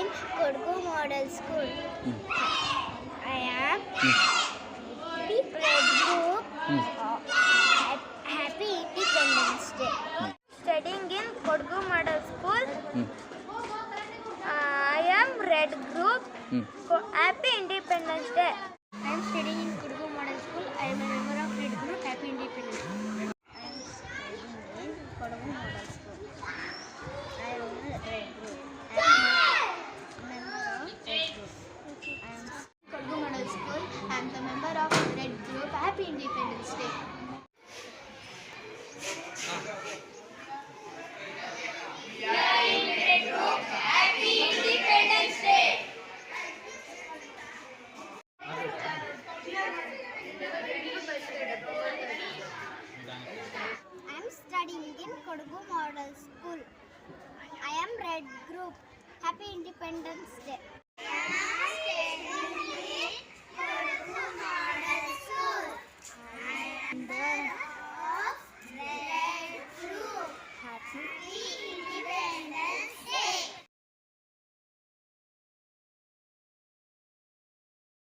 in Kodugu Model School. I am the Red Group. Happy Independence Day. Studying in Kodugu Model School. I am Red Group. Happy Independence Day. I am studying in Kodugu Model School. I am a member of Red Group. Happy Independence Day. I am studying in Kodugu Model School. I am a Red Group. Member of Red Group. I am Kodugu Model School. I am the member of Red Group. Happy Independence Day. I am studying in Kodugu Model School. I am Red Group. Happy Independence Day.